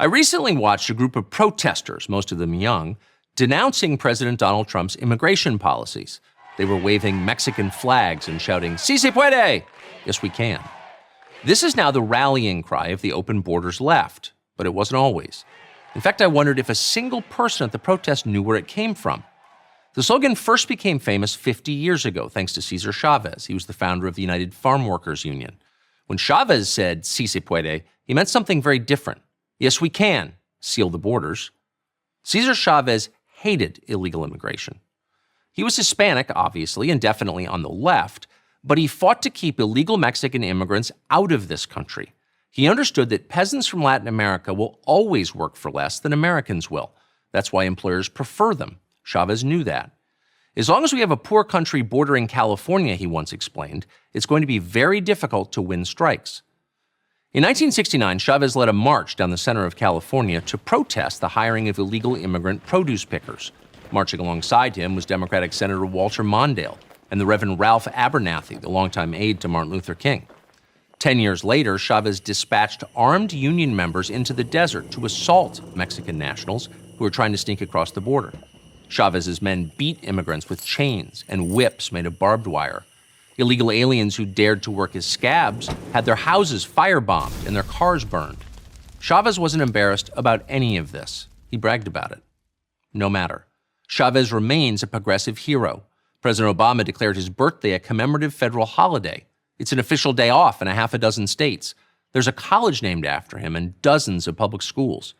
I recently watched a group of protesters, most of them young, denouncing President Donald Trump's immigration policies. They were waving Mexican flags and shouting, "Si se puede!" Yes, we can. This is now the rallying cry of the open borders left, but it wasn't always. In fact, I wondered if a single person at the protest knew where it came from. The slogan first became famous 50 years ago, thanks to Cesar Chavez. He was the founder of the United Farm Workers Union. When Chavez said, "Si se puede," he meant something very different. Yes, we can seal the borders. Cesar Chavez hated illegal immigration. He was Hispanic, obviously, and definitely on the left, but he fought to keep illegal Mexican immigrants out of this country. He understood that peasants from Latin America will always work for less than Americans will. That's why employers prefer them. Chavez knew that. As long as we have a poor country bordering California, he once explained, it's going to be very difficult to win strikes. In 1969, Chavez led a march down the center of California to protest the hiring of illegal immigrant produce pickers. Marching alongside him was Democratic Senator Walter Mondale and the Reverend Ralph Abernathy, the longtime aide to Martin Luther King. 10 years later, Chavez dispatched armed union members into the desert to assault Mexican nationals who were trying to sneak across the border. Chavez's men beat immigrants with chains and whips made of barbed wire. Illegal aliens who dared to work as scabs had their houses firebombed and their cars burned. Chavez wasn't embarrassed about any of this. He bragged about it. No matter. Chavez remains a progressive hero. President Obama declared his birthday a commemorative federal holiday. It's an official day off in a half a dozen states. There's a college named after him and dozens of public schools.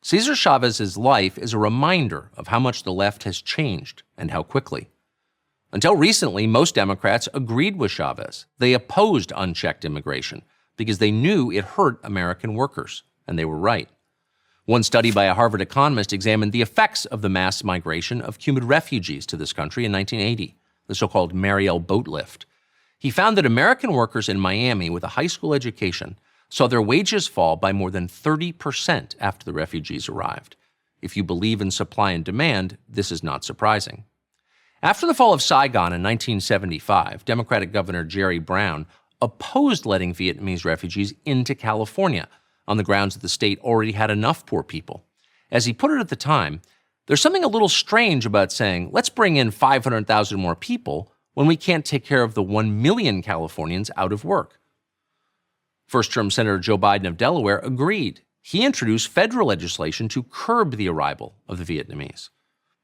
Cesar Chavez's life is a reminder of how much the left has changed and how quickly. Until recently, most Democrats agreed with Chavez. They opposed unchecked immigration because they knew it hurt American workers, and they were right. One study by a Harvard economist examined the effects of the mass migration of Cuban refugees to this country in 1980, the so-called Mariel boat lift. He found that American workers in Miami with a high school education saw their wages fall by more than 30% after the refugees arrived. If you believe in supply and demand, this is not surprising. After the fall of Saigon in 1975, Democratic Governor Jerry Brown opposed letting Vietnamese refugees into California on the grounds that the state already had enough poor people. As he put it at the time, there's something a little strange about saying, let's bring in 500,000 more people when we can't take care of the 1 million Californians out of work. First-term Senator Joe Biden of Delaware agreed. He introduced federal legislation to curb the arrival of the Vietnamese.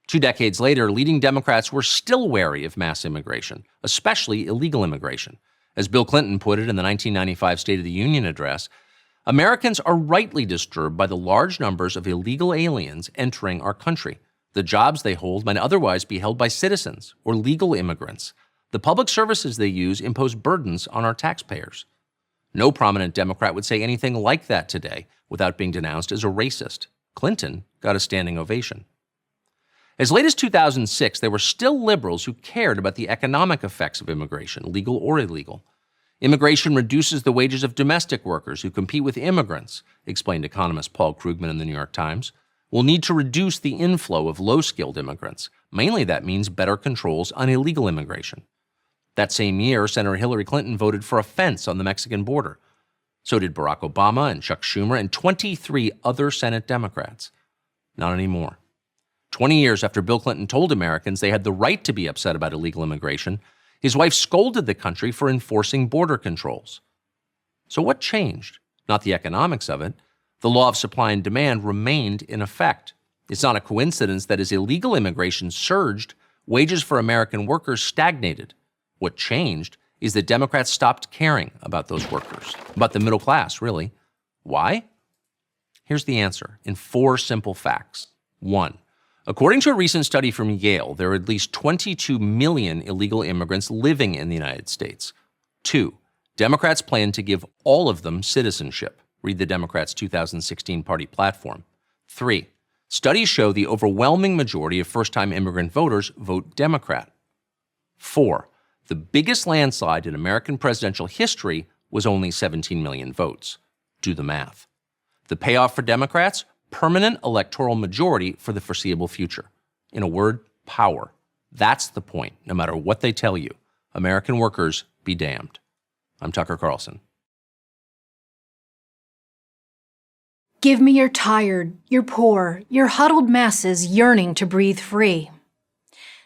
2 decades later, leading Democrats were still wary of mass immigration, especially illegal immigration. As Bill Clinton put it in the 1995 State of the Union address, Americans are rightly disturbed by the large numbers of illegal aliens entering our country. The jobs they hold might otherwise be held by citizens or legal immigrants. The public services they use impose burdens on our taxpayers. No prominent Democrat would say anything like that today without being denounced as a racist. Clinton got a standing ovation. As late as 2006, there were still liberals who cared about the economic effects of immigration, legal or illegal. Immigration reduces the wages of domestic workers who compete with immigrants, explained economist Paul Krugman in the New York Times. We'll need to reduce the inflow of low-skilled immigrants. Mainly that means better controls on illegal immigration. That same year, Senator Hillary Clinton voted for a fence on the Mexican border. So did Barack Obama and Chuck Schumer and 23 other Senate Democrats. Not anymore. 20 years after Bill Clinton told Americans they had the right to be upset about illegal immigration, his wife scolded the country for enforcing border controls. So what changed? Not the economics of it. The law of supply and demand remained in effect. It's not a coincidence that as illegal immigration surged, wages for American workers stagnated. What changed is that Democrats stopped caring about those workers, about the middle class, really. Why? Here's the answer in 4 simple facts. 1. According to a recent study from Yale, there are at least 22 million illegal immigrants living in the United States. 2. Democrats plan to give all of them citizenship. Read the Democrats' 2016 party platform. 3. Studies show the overwhelming majority of first-time immigrant voters vote Democrat. 4. The biggest landslide in American presidential history was only 17 million votes. Do the math. The payoff for Democrats? Permanent electoral majority for the foreseeable future. In a word, power. That's the point, no matter what they tell you. American workers be damned. I'm Tucker Carlson. Give me your tired, your poor, your huddled masses yearning to breathe free.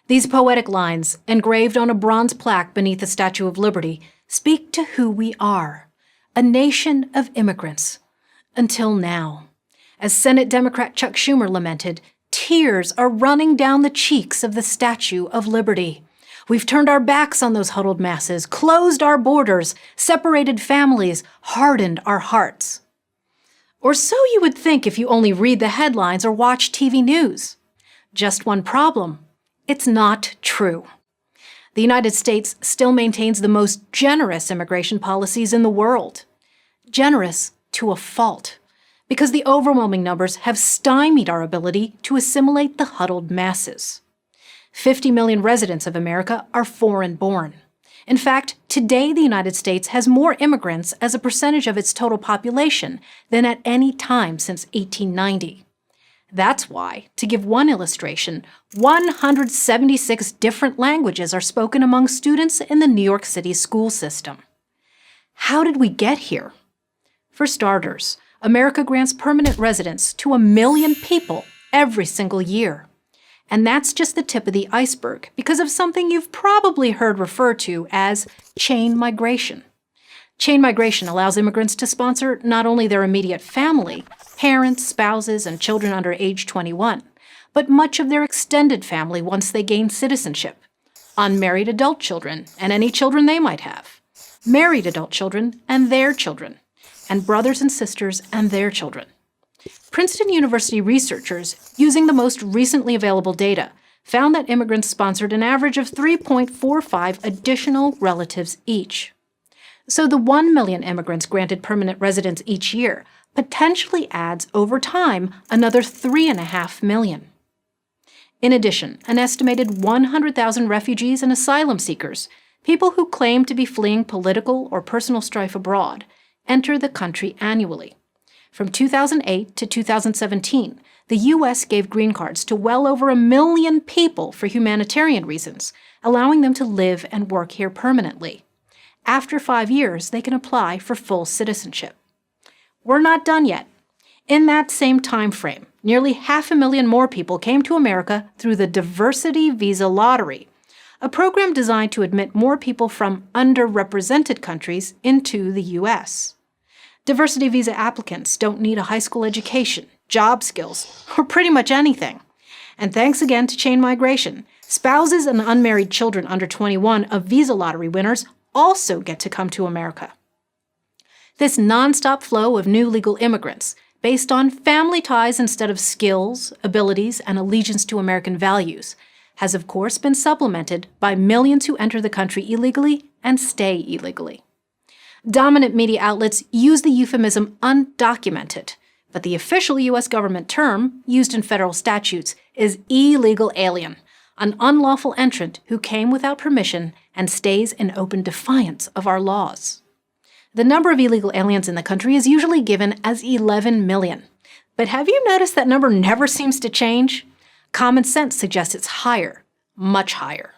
These poetic lines, engraved on a bronze plaque beneath the Statue of Liberty, speak to who we are, a nation of immigrants. Until now. As Senate Democrat Chuck Schumer lamented, tears are running down the cheeks of the Statue of Liberty. We've turned our backs on those huddled masses, closed our borders, separated families, hardened our hearts. Or so you would think if you only read the headlines or watch TV news. Just one problem. It's not true. The United States still maintains the most generous immigration policies in the world. Generous to a fault, because the overwhelming numbers have stymied our ability to assimilate the huddled masses. 50 million residents of America are foreign-born. In fact, today the United States has more immigrants as a percentage of its total population than at any time since 1890. That's why, to give one illustration, 176 different languages are spoken among students in the New York City school system. How did we get here? For starters, America grants permanent residence to 1 million people every single year. And that's just the tip of the iceberg because of something you've probably heard referred to as chain migration. Chain migration allows immigrants to sponsor not only their immediate family, parents, spouses, and children under age 21, but much of their extended family once they gain citizenship, unmarried adult children and any children they might have, married adult children and their children, and brothers and sisters and their children. Princeton University researchers, using the most recently available data, found that immigrants sponsored an average of 3.45 additional relatives each. So the 1 million immigrants granted permanent residence each year potentially adds, over time, another 3.5 million. In addition, an estimated 100,000 refugees and asylum seekers, people who claim to be fleeing political or personal strife abroad, enter the country annually. From 2008 to 2017, the U.S. gave green cards to well over 1 million people for humanitarian reasons, allowing them to live and work here permanently. After 5 years, they can apply for full citizenship. We're not done yet. In that same time frame, nearly 500,000 more people came to America through the Diversity Visa Lottery, a program designed to admit more people from underrepresented countries into the U.S. Diversity visa applicants don't need a high school education, job skills, or pretty much anything. And thanks again to chain migration, spouses and unmarried children under 21 of visa lottery winners also get to come to America. This nonstop flow of new legal immigrants, based on family ties instead of skills, abilities, and allegiance to American values, has of course been supplemented by millions who enter the country illegally and stay illegally. Dominant media outlets use the euphemism undocumented, but the official U.S. government term, used in federal statutes, is illegal alien, an unlawful entrant who came without permission and stays in open defiance of our laws. The number of illegal aliens in the country is usually given as 11 million. But have you noticed that number never seems to change? Common sense suggests it's higher, much higher.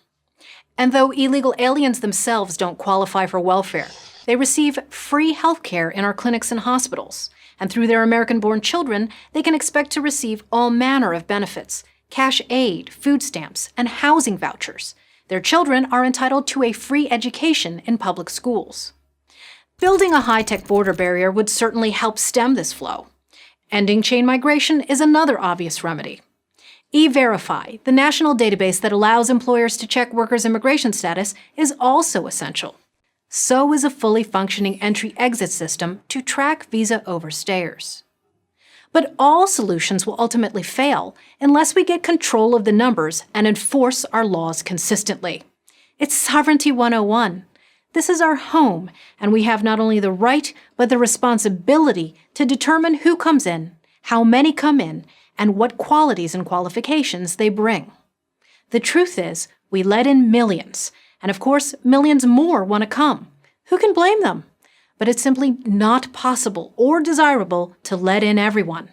And though illegal aliens themselves don't qualify for welfare, they receive free health care in our clinics and hospitals. And through their American-born children, they can expect to receive all manner of benefits, cash aid, food stamps, and housing vouchers. Their children are entitled to a free education in public schools. Building a high-tech border barrier would certainly help stem this flow. Ending chain migration is another obvious remedy. E-Verify, the national database that allows employers to check workers' immigration status, is also essential. So is a fully functioning entry-exit system to track visa overstayers. But all solutions will ultimately fail unless we get control of the numbers and enforce our laws consistently. It's Sovereignty 101. This is our home, and we have not only the right, but the responsibility to determine who comes in, how many come in, and what qualities and qualifications they bring. The truth is, we let in millions, and of course, millions more want to come. Who can blame them? But it's simply not possible or desirable to let in everyone.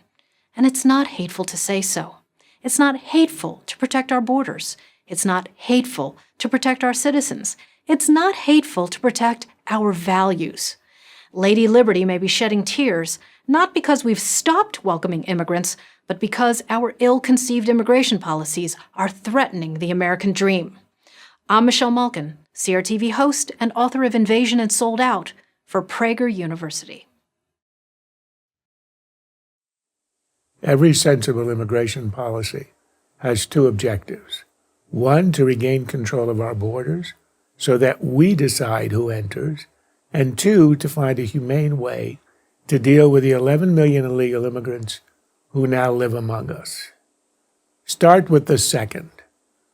And it's not hateful to say so. It's not hateful to protect our borders. It's not hateful to protect our citizens. It's not hateful to protect our values. Lady Liberty may be shedding tears, not because we've stopped welcoming immigrants, but because our ill-conceived immigration policies are threatening the American dream. I'm Michelle Malkin, CRTV host and author of Invasion and Sold Out for Prager University. Every sensible immigration policy has two objectives. One, to regain control of our borders so that we decide who enters, and two, to find a humane way to deal with the 11 million illegal immigrants who now live among us. Start with the second.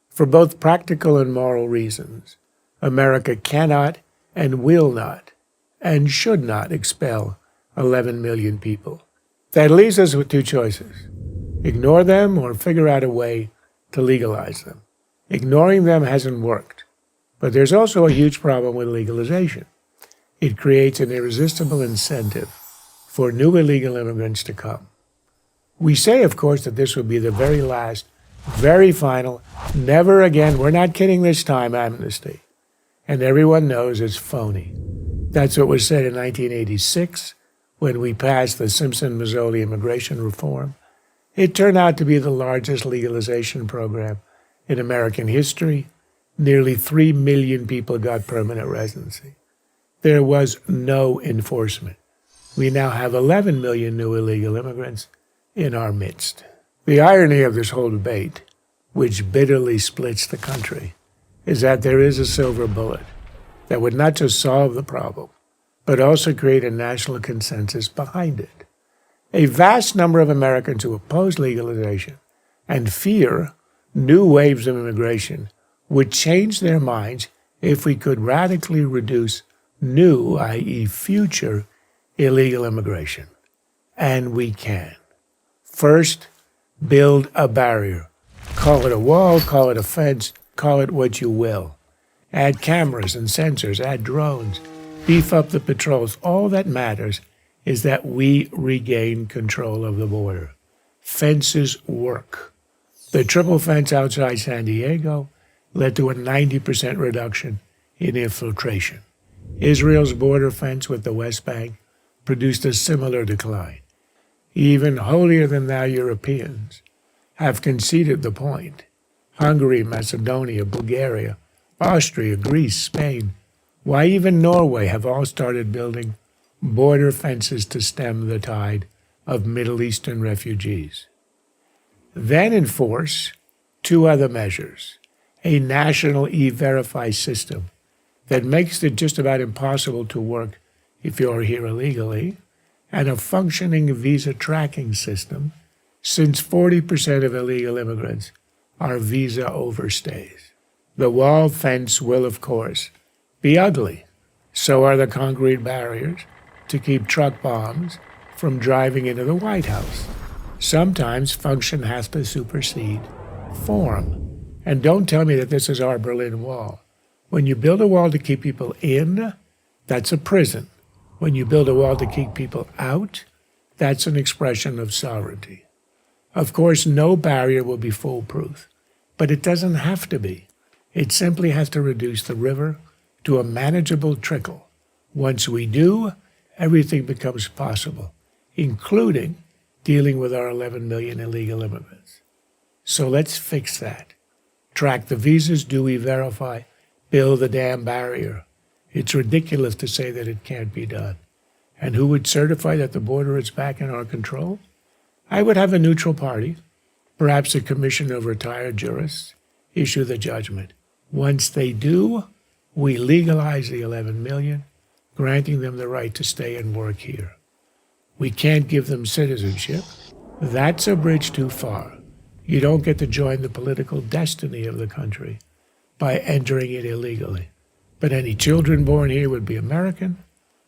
For both practical and moral reasons, America cannot and will not and should not expel 11 million people. That leaves us with two choices: ignore them or figure out a way to legalize them. Ignoring them hasn't worked, but there's also a huge problem with legalization. It creates an irresistible incentive for new illegal immigrants to come. We say, of course, that this will be the very last, very final, never again, we're not kidding this time, amnesty. And everyone knows it's phony. That's what was said in 1986 when we passed the Simpson-Mazzoli immigration reform. It turned out to be the largest legalization program in American history. Nearly 3 million people got permanent residency. There was no enforcement. We now have 11 million new illegal immigrants in our midst. The irony of this whole debate, which bitterly splits the country, is that there is a silver bullet that would not just solve the problem, but also create a national consensus behind it. A vast number of Americans who oppose legalization and fear new waves of immigration would change their minds if we could radically reduce new, i.e. future, illegal immigration. And we can. First, build a barrier. Call it a wall, call it a fence, call it what you will. Add cameras and sensors, add drones, beef up the patrols. All that matters is that we regain control of the border. Fences work. The triple fence outside San Diego led to a 90% reduction in infiltration. Israel's border fence with the West Bank produced a similar decline. Even holier-than-thou Europeans have conceded the point. Hungary, Macedonia, Bulgaria, Austria, Greece, Spain, why even Norway have all started building border fences to stem the tide of Middle Eastern refugees. Then enforce two other measures: a national e-verify system that makes it just about impossible to work if you're here illegally, and a functioning visa tracking system, since 40% of illegal immigrants are visa overstays. The wall fence will, of course, be ugly. So are the concrete barriers to keep truck bombs from driving into the White House. Sometimes function has to supersede form. And don't tell me that this is our Berlin Wall. When you build a wall to keep people in, that's a prison. When you build a wall to keep people out, that's an expression of sovereignty. Of course, no barrier will be foolproof, but it doesn't have to be. It simply has to reduce the river to a manageable trickle. Once we do, everything becomes possible, including dealing with our 11 million illegal immigrants. So let's fix that. Track the visas, do e-verify, build the damn barrier. It's ridiculous to say that it can't be done. And who would certify that the border is back in our control? I would have a neutral party, perhaps a commission of retired jurists, issue the judgment. Once they do, we legalize the 11 million, granting them the right to stay and work here. We can't give them citizenship. That's a bridge too far. You don't get to join the political destiny of the country by entering it illegally. But any children born here would be American,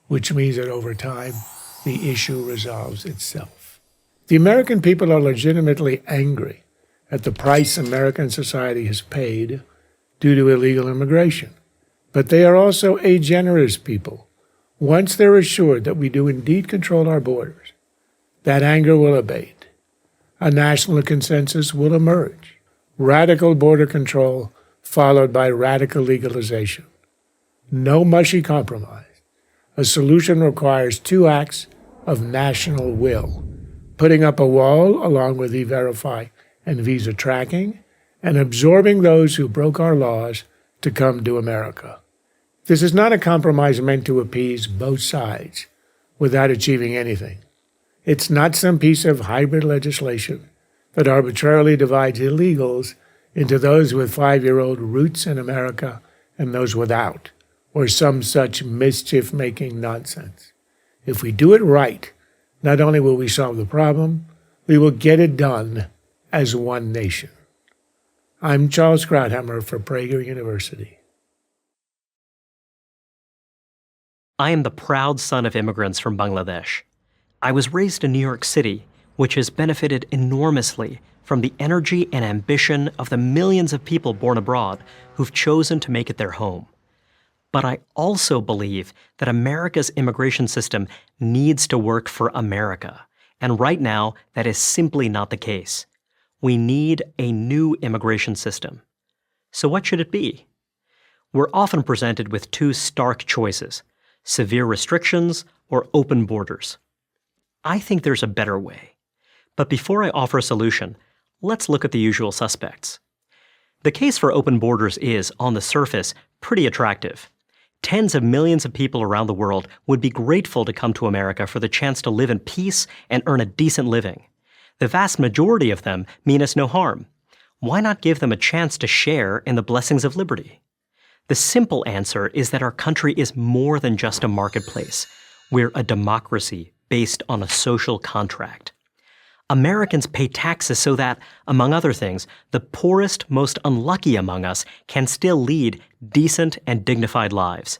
which means that over time, the issue resolves itself. The American people are legitimately angry at the price American society has paid due to illegal immigration. But they are also a generous people. Once they're assured that we do indeed control our borders, that anger will abate. A national consensus will emerge. Radical border control followed by radical legalization. No mushy compromise. A solution requires two acts of national will, putting up a wall along with E-Verify and visa tracking, and absorbing those who broke our laws to come to America. This is not a compromise meant to appease both sides without achieving anything. It's not some piece of hybrid legislation that arbitrarily divides illegals into those with 5-year-old roots in America and those without, or some such mischief-making nonsense. If we do it right, not only will we solve the problem, we will get it done as one nation. I'm Charles Krauthammer for Prager University. I am the proud son of immigrants from Bangladesh. I was raised in New York City, which has benefited enormously from the energy and ambition of the millions of people born abroad who've chosen to make it their home. But I also believe that America's immigration system needs to work for America, and right now that is simply not the case. We need a new immigration system. So what should it be? We're often presented with two stark choices: severe restrictions or open borders. I think there's a better way. But before I offer a solution, let's look at the usual suspects. The case for open borders is, on the surface, pretty attractive. Tens of millions of people around the world would be grateful to come to America for the chance to live in peace and earn a decent living. The vast majority of them mean us no harm. Why not give them a chance to share in the blessings of liberty? The simple answer is that our country is more than just a marketplace. We're a democracy based on a social contract. Americans pay taxes so that, among other things, the poorest, most unlucky among us can still lead decent and dignified lives.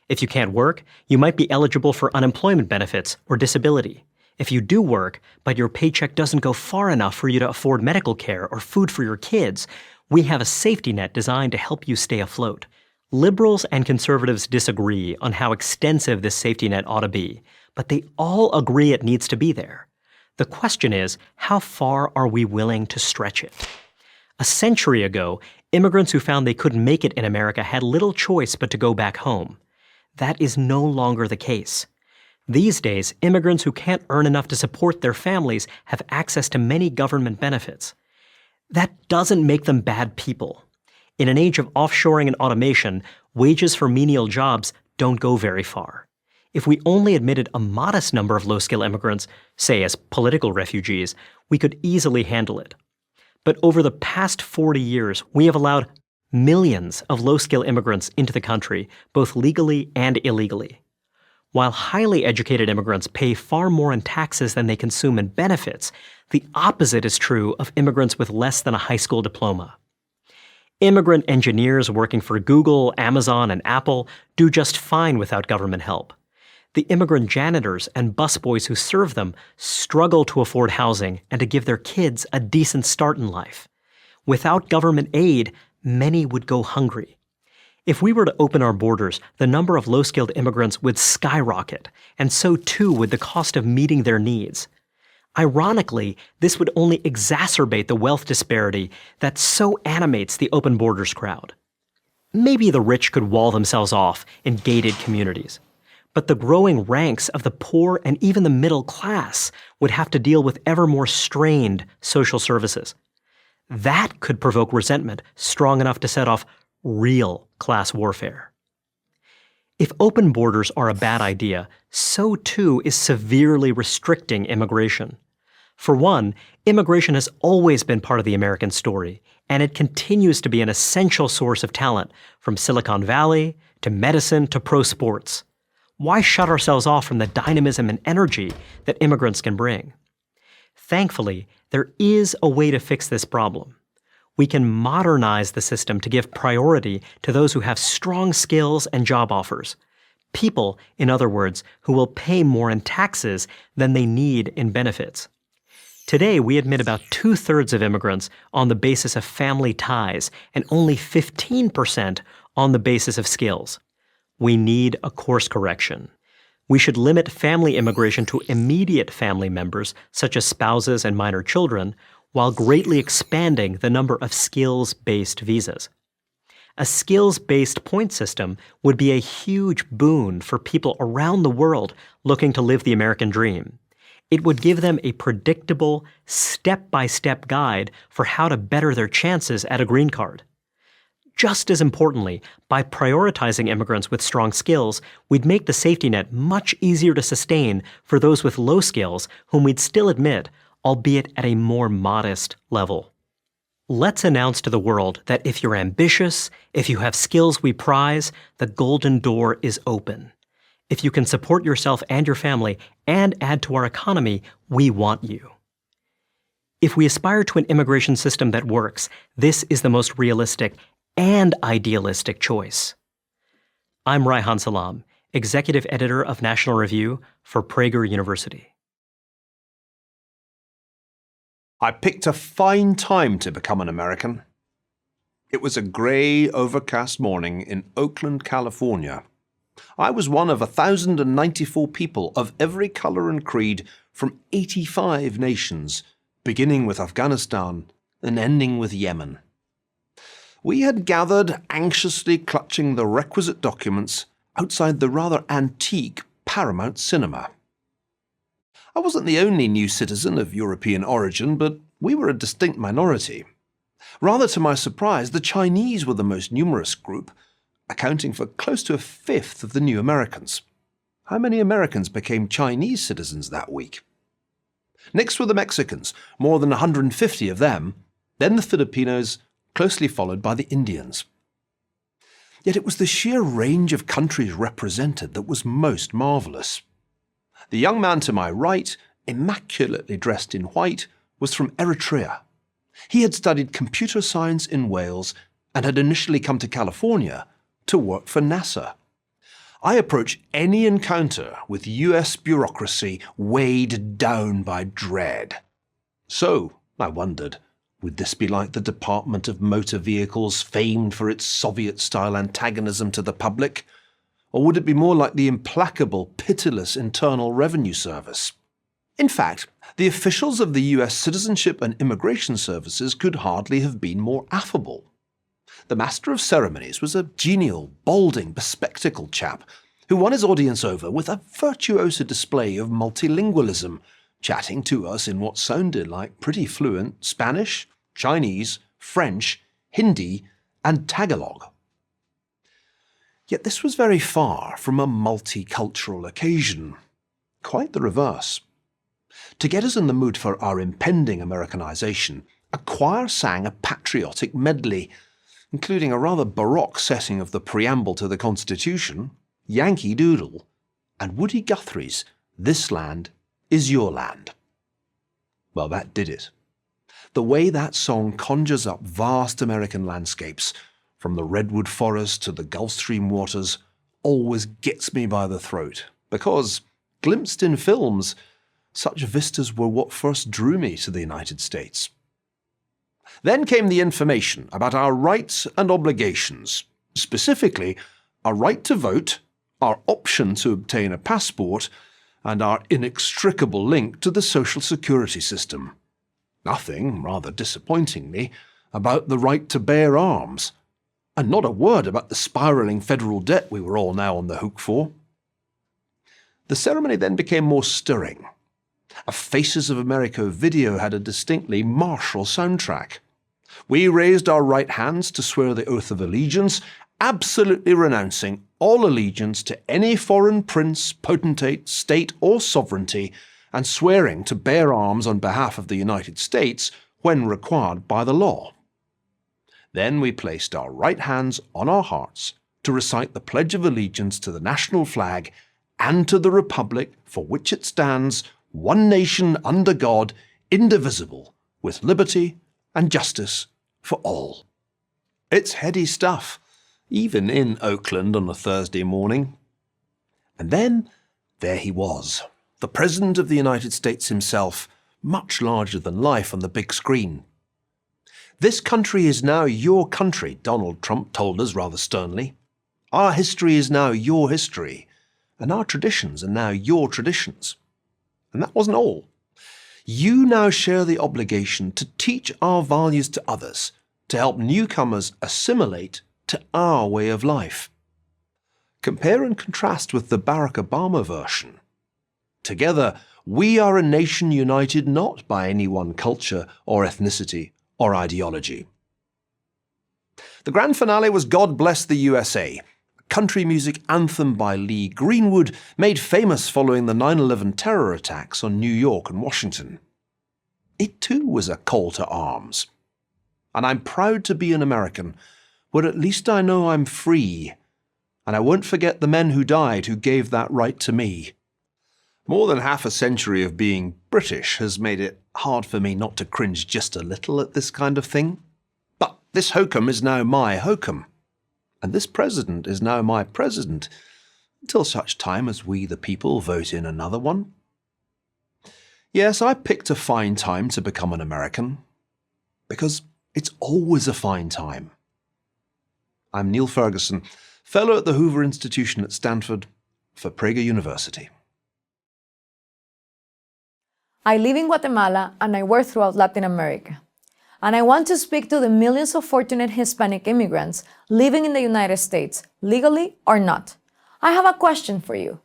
If you can't work, you might be eligible for unemployment benefits or disability. If you do work, but your paycheck doesn't go far enough for you to afford medical care or food for your kids, we have a safety net designed to help you stay afloat. Liberals and conservatives disagree on how extensive this safety net ought to be, but they all agree it needs to be there. The question is, how far are we willing to stretch it? A century ago, immigrants who found they couldn't make it in America had little choice but to go back home. That is no longer the case. These days, immigrants who can't earn enough to support their families have access to many government benefits. That doesn't make them bad people. In an age of offshoring and automation, wages for menial jobs don't go very far. If we only admitted a modest number of low-skill immigrants, say as political refugees, we could easily handle it. But over the past 40 years, we have allowed millions of low-skill immigrants into the country, both legally and illegally. While highly educated immigrants pay far more in taxes than they consume in benefits, the opposite is true of immigrants with less than a high school diploma. Immigrant engineers working for Google, Amazon, and Apple do just fine without government help. The immigrant janitors and busboys who serve them struggle to afford housing and to give their kids a decent start in life. Without government aid, many would go hungry. If we were to open our borders, the number of low-skilled immigrants would skyrocket, and so too would the cost of meeting their needs. Ironically, this would only exacerbate the wealth disparity that so animates the open borders crowd. Maybe the rich could wall themselves off in gated communities. But the growing ranks of the poor and even the middle class would have to deal with ever more strained social services. That could provoke resentment strong enough to set off real class warfare. If open borders are a bad idea, so too is severely restricting immigration. For one, immigration has always been part of the American story, and it continues to be an essential source of talent, from Silicon Valley to medicine to pro sports. Why shut ourselves off from the dynamism and energy that immigrants can bring? Thankfully, there is a way to fix this problem. We can modernize the system to give priority to those who have strong skills and job offers. People, in other words, who will pay more in taxes than they need in benefits. Today, we admit about 2/3 of immigrants on the basis of family ties and only 15% on the basis of skills. We need a course correction. We should limit family immigration to immediate family members, such as spouses and minor children, while greatly expanding the number of skills-based visas. A skills-based point system would be a huge boon for people around the world looking to live the American dream. It would give them a predictable, step-by-step guide for how to better their chances at a green card. Just as importantly, by prioritizing immigrants with strong skills, we'd make the safety net much easier to sustain for those with low skills whom we'd still admit, albeit at a more modest level. Let's announce to the world that if you're ambitious, if you have skills we prize, the golden door is open. If you can support yourself and your family and add to our economy, we want you. If we aspire to an immigration system that works, this is the most realistic and idealistic choice. I'm Ryhan Salam, Executive Editor of National Review for Prager University. I picked a fine time to become an American. It was a grey, overcast morning in Oakland, California. I was one of 1,094 people of every colour and creed from 85 nations, beginning with Afghanistan and ending with Yemen. We had gathered, anxiously clutching the requisite documents, outside the rather antique Paramount Cinema. I wasn't the only new citizen of European origin, but we were a distinct minority. Rather to my surprise, the Chinese were the most numerous group, accounting for close to a fifth of the new Americans. How many Americans became Chinese citizens that week? Next were the Mexicans, more than 150 of them, then the Filipinos, closely followed by the Indians. Yet it was the sheer range of countries represented that was most marvellous. The young man to my right, immaculately dressed in white, was from Eritrea. He had studied computer science in Wales and had initially come to California to work for NASA. I approach any encounter with US bureaucracy weighed down by dread. So, I wondered, would this be like the Department of Motor Vehicles, famed for its Soviet-style antagonism to the public? Or would it be more like the implacable, pitiless Internal Revenue Service? In fact, the officials of the US Citizenship and Immigration Services could hardly have been more affable. The Master of Ceremonies was a genial, balding, bespectacled chap who won his audience over with a virtuoso display of multilingualism, chatting to us in what sounded like pretty fluent Spanish, Chinese, French, Hindi, and Tagalog. Yet this was very far from a multicultural occasion. Quite the reverse. To get us in the mood for our impending Americanization, a choir sang a patriotic medley, including a rather baroque setting of the preamble to the Constitution, Yankee Doodle, and Woody Guthrie's This Land Is Your Land. Well, that did it. The way that song conjures up vast American landscapes, from the redwood forest to the Gulf Stream waters, always gets me by the throat, because, glimpsed in films, such vistas were what first drew me to the United States. Then came the information about our rights and obligations, specifically our right to vote, our option to obtain a passport, and our inextricable link to the social security system. Nothing, rather disappointingly, about the right to bear arms, and not a word about the spiralling federal debt we were all now on the hook for. The ceremony then became more stirring. A Faces of America video had a distinctly martial soundtrack. We raised our right hands to swear the oath of allegiance, absolutely renouncing all allegiance to any foreign prince, potentate, state, or sovereignty, and swearing to bear arms on behalf of the United States when required by the law. Then we placed our right hands on our hearts to recite the Pledge of Allegiance to the national flag and to the republic for which it stands, one nation under God, indivisible, with liberty and justice for all. It's heady stuff, even in Oakland on a Thursday morning. And then there he was, the President of the United States himself, much larger than life on the big screen. This country is now your country, Donald Trump told us rather sternly. Our history is now your history, and our traditions are now your traditions. And that wasn't all. You now share the obligation to teach our values to others, to help newcomers assimilate, to our way of life. Compare and contrast with the Barack Obama version. Together, we are a nation united not by any one culture or ethnicity or ideology. The grand finale was God Bless the USA, a country music anthem by Lee Greenwood, made famous following the 9/11 terror attacks on New York and Washington. It too was a call to arms. And I'm proud to be an American, where at least I know I'm free, and I won't forget the men who died who gave that right to me. More than half a century of being British has made it hard for me not to cringe just a little at this kind of thing. But this hokum is now my hokum, and this president is now my president, until such time as we the people vote in another one. Yes, I picked a fine time to become an American, because it's always a fine time. I'm Neil Ferguson, Fellow at the Hoover Institution at Stanford for Prager University. I live in Guatemala and I work throughout Latin America. And I want to speak to the millions of fortunate Hispanic immigrants living in the United States, legally or not. I have a question for you.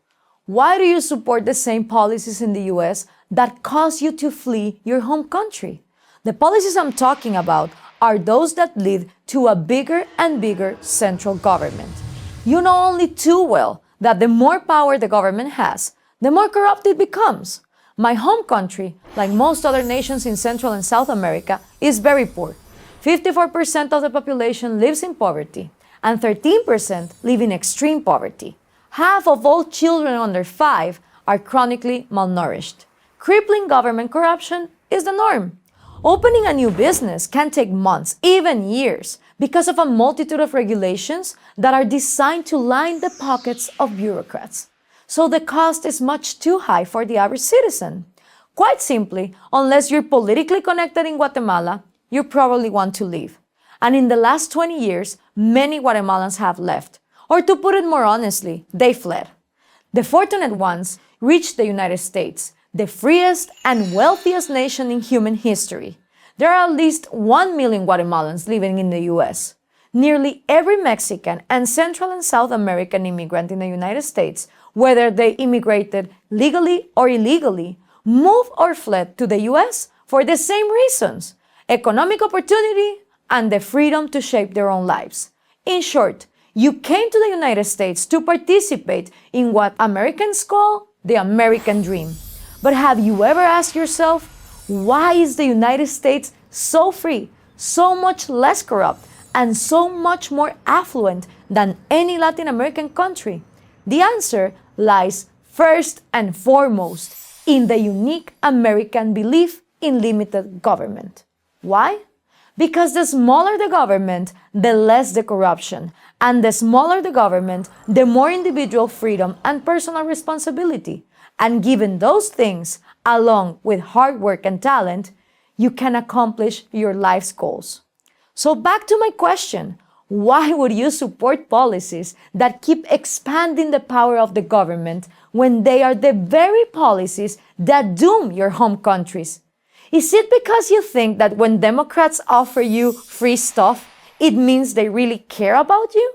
Why do you support the same policies in the US that cause you to flee your home country? The policies I'm talking about are those that lead to a bigger and bigger central government. You know only too well that the more power the government has, the more corrupt it becomes. My home country, like most other nations in Central and South America, is very poor. 54% of the population lives in poverty, and 13% live in extreme poverty. Half of all children under 5 are chronically malnourished. Crippling government corruption is the norm. Opening a new business can take months, even years, because of a multitude of regulations that are designed to line the pockets of bureaucrats. So the cost is much too high for the average citizen. Quite simply, unless you're politically connected in Guatemala, you probably want to leave. And in the last 20 years, many Guatemalans have left. Or to put it more honestly, they fled. The fortunate ones reached the United States, the freest and wealthiest nation in human history. There are at least 1 million Guatemalans living in the US. Nearly every Mexican and Central and South American immigrant in the United States, whether they immigrated legally or illegally, moved or fled to the US for the same reasons: economic opportunity and the freedom to shape their own lives. In short, you came to the United States to participate in what Americans call the American dream. But have you ever asked yourself, why is the United States so free, so much less corrupt, and so much more affluent than any Latin American country? The answer lies first and foremost in the unique American belief in limited government. Why? Because the smaller the government, the less the corruption. And the smaller the government, the more individual freedom and personal responsibility. And given those things, along with hard work and talent, you can accomplish your life's goals. So back to my question, why would you support policies that keep expanding the power of the government when they are the very policies that doom your home countries? Is it because you think that when Democrats offer you free stuff, it means they really care about you?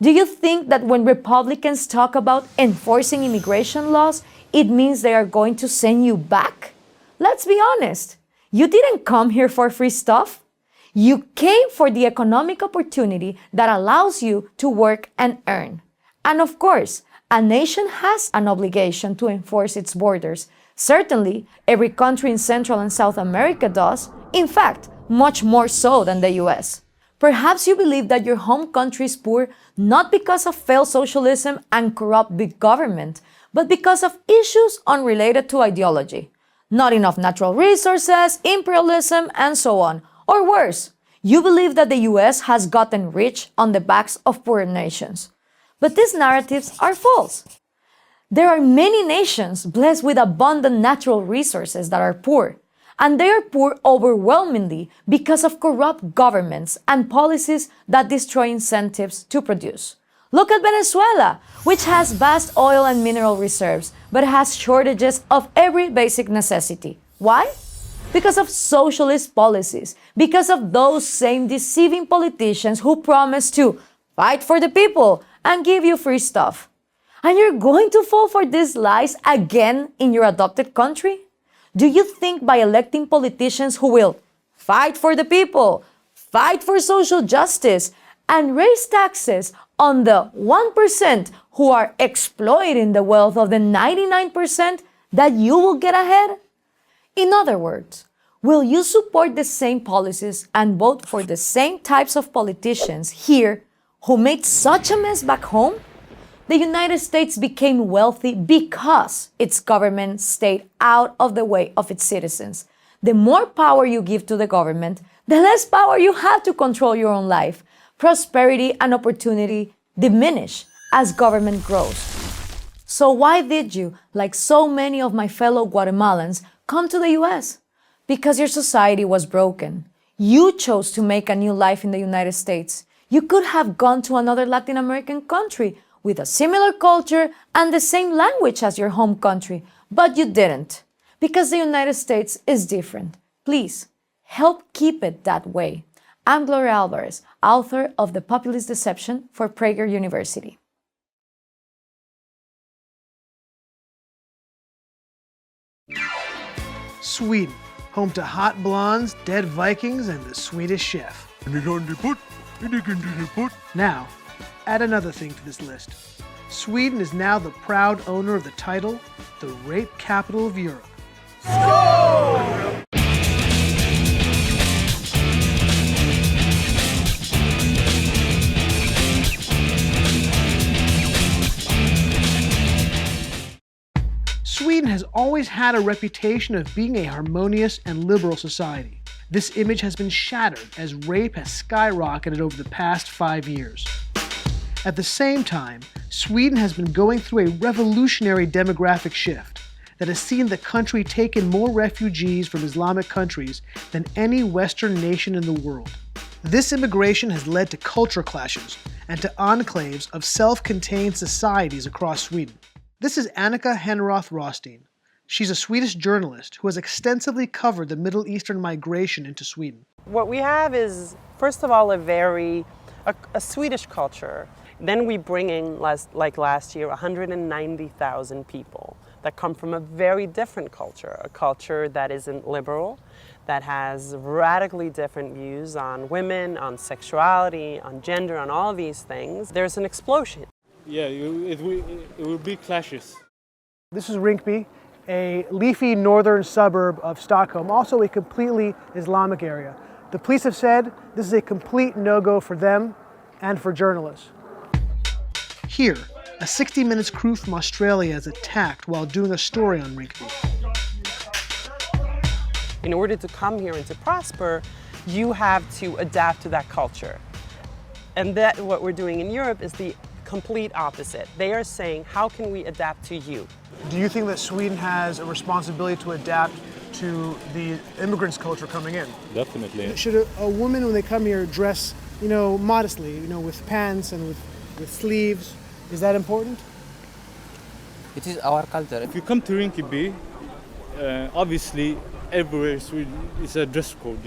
Do you think that when Republicans talk about enforcing immigration laws, it means they are going to send you back? Let's be honest. You didn't come here for free stuff. You came for the economic opportunity that allows you to work and earn. And of course, a nation has an obligation to enforce its borders. Certainly, every country in Central and South America does. In fact, much more so than the US. Perhaps you believe that your home country is poor not because of failed socialism and corrupt big government, but because of issues unrelated to ideology. Not enough natural resources, imperialism, and so on. Or worse, you believe that the US has gotten rich on the backs of poor nations. But these narratives are false. There are many nations blessed with abundant natural resources that are poor, and they are poor overwhelmingly because of corrupt governments and policies that destroy incentives to produce. Look at Venezuela, which has vast oil and mineral reserves, but has shortages of every basic necessity. Why? Because of socialist policies, because of those same deceiving politicians who promise to fight for the people, and give you free stuff. And you're going to fall for these lies again in your adopted country? Do you think by electing politicians who will fight for the people, fight for social justice, and raise taxes on the 1% who are exploiting the wealth of the 99% that you will get ahead? In other words, will you support the same policies and vote for the same types of politicians here who made such a mess back home? The United States became wealthy because its government stayed out of the way of its citizens. The more power you give to the government, the less power you have to control your own life. Prosperity and opportunity diminish as government grows. So why did you, like so many of my fellow Guatemalans, come to the US? Because your society was broken. You chose to make a new life in the United States. You could have gone to another Latin American country with a similar culture and the same language as your home country, but you didn't, because the United States is different. Please, help keep it that way. I'm Gloria Alvarez, author of The Populist Deception for Prager University. Sweden, home to hot blondes, dead Vikings, and the Swedish chef. Now, add another thing to this list. Sweden is now the proud owner of the title, the rape capital of Europe. Sweden has always had a reputation of being a harmonious and liberal society. This image has been shattered as rape has skyrocketed over the past 5 years. At the same time, Sweden has been going through a revolutionary demographic shift that has seen the country take in more refugees from Islamic countries than any Western nation in the world. This immigration has led to culture clashes and to enclaves of self-contained societies across Sweden. This is Annika Henroth Rothstein. She's a Swedish journalist who has extensively covered the Middle Eastern migration into Sweden. What we have is, first of all, a Swedish culture. Then we bring in, like last year, 190,000 people that come from a very different culture, a culture that isn't liberal, that has radically different views on women, on sexuality, on gender, on all these things. There's an explosion. Yeah, it will be clashes. This is Rinkeby, a leafy northern suburb of Stockholm, also a completely Islamic area. The police have said this is a complete no-go for them and for journalists. Here, a 60 Minutes crew from Australia is attacked while doing a story on Rinkeby. In order to come here and to prosper, you have to adapt to that culture. And that what we're doing in Europe is the complete opposite. They are saying, how can we adapt to you? Do you think that Sweden has a responsibility to adapt to the immigrants' culture coming in? Definitely. Should a woman, when they come here, dress, modestly, with pants and with sleeves? Is that important? It is our culture. If you come to Rinkeby, obviously everywhere in Sweden is a dress code,